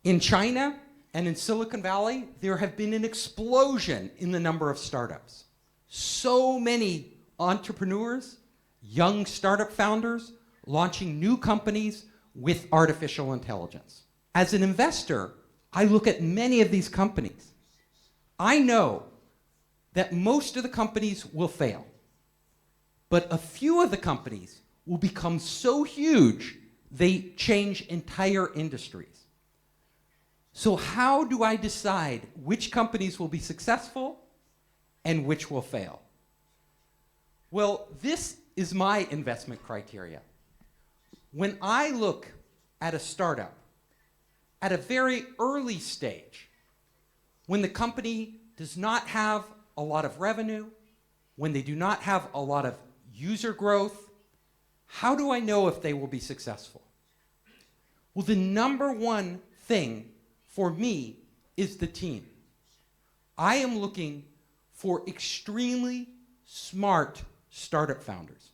In China and in Silicon Valley, there have been an explosion in the number of startups. So many entrepreneurs, young startup founders, launching new companies with artificial intelligence. As an investor, I look at many of these companies. I know that most of the companies will fail, but a few of the companies will become so huge they change entire industries. So how do I decide which companies will be successful and which will fail? Well, this is my investment criteria. When I look at a startup at a very early stage, when the company does not have a lot of revenue, when they do not have a lot of user growth, how do I know if they will be successful? Well, the number one thing for me is the team. I am looking for extremely smart startup founders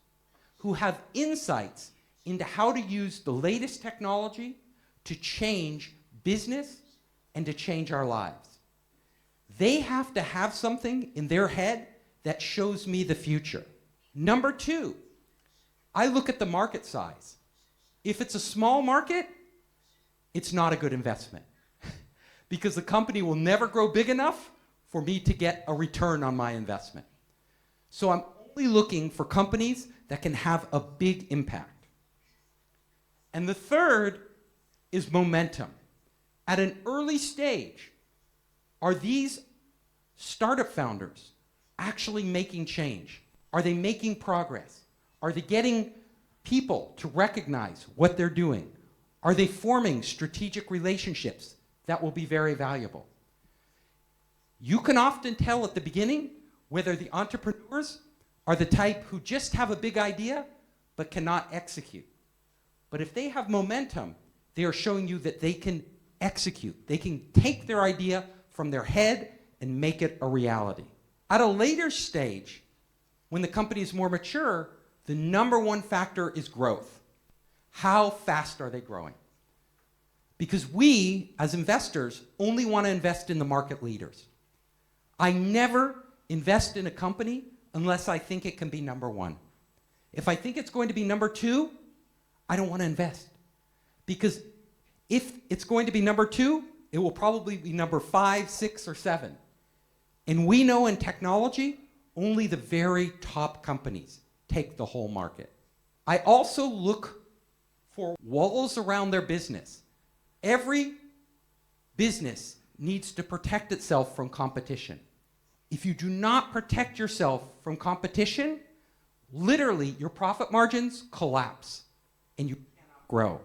who have insights into how to use the latest technology to change business and to change our lives. They have to have something in their head that shows me the future. Number two, I look at the market size. If it's a small market, it's not a good investment because the company will never grow big enough for me to get a return on my investment. So I'm only looking for companies that can have a big impact. And the third is momentum. At an early stage, are these startup founders actually making change? Are they making progress? Are they getting people to recognize what they're doing? Are they forming strategic relationships that will be very valuable? You can often tell at the beginning whether the entrepreneurs are the type who just have a big idea but cannot execute. But if they have momentum, they are showing you that they can execute. They can take their idea from their head and make it a reality. At a later stage, when the company is more mature, the number one factor is growth. How fast are they growing? Because we, as investors, only want to invest in the market leaders. I never invest in a company unless I think it can be number one. If I think it's going to be number two, I don't want to invest. Because if it's going to be number two, it will probably be number 5, 6, or 7. And we know in technology, only the very top companies take the whole market. I also look for walls around their business. Every business needs to protect itself from competition. If you do not protect yourself from competition, literally your profit margins collapse and you cannot grow.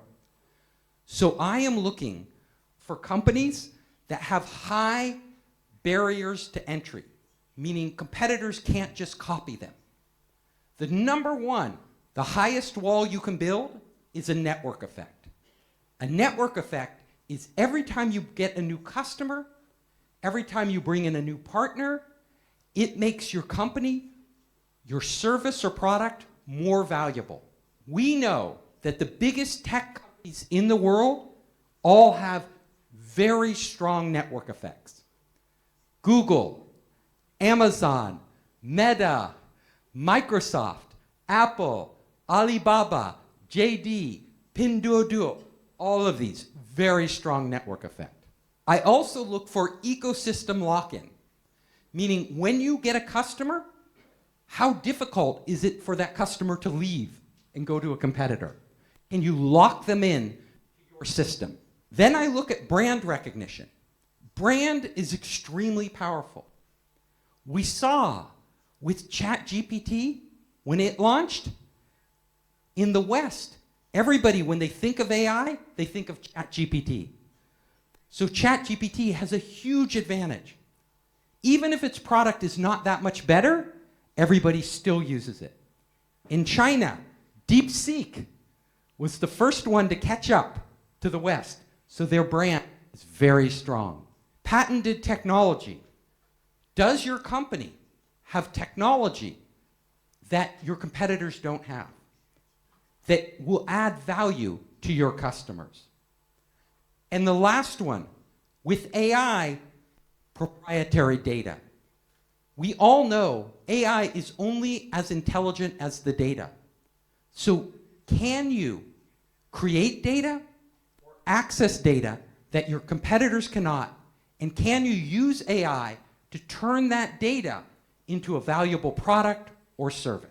So I am looking for companies that have high barriers to entry, meaning competitors can't just copy them. The number one, the highest wall you can build is a network effect. A network effect is every time you get a new customer, every time you bring in a new partner, it makes your company, your service or product more valuable. We know that the biggest tech companies in the world all have very strong network effects. Google, Amazon, Meta, Microsoft, Apple, Alibaba, JD, Pinduoduo, all of these, very strong network effect. I also look for ecosystem lock-in, meaning when you get a customer, how difficult is it for that customer to leave and go to a competitor? Can you lock them in to your system? Then I look at brand recognition. Brand is extremely powerful. We saw with ChatGPT, when it launched, in the West, everybody, when they think of AI, they think of ChatGPT. So ChatGPT has a huge advantage. Even if its product is not that much better, everybody still uses it. In China, DeepSeek was the first one to catch up to the West, so their brand is very strong. Patented technology. Does your company have technology that your competitors don't have, that will add value to your customers? And the last one, with AI, proprietary data. We all know AI is only as intelligent as the data. So can you create data or access data that your competitors cannot? And can you use AI to turn that data into a valuable product or service?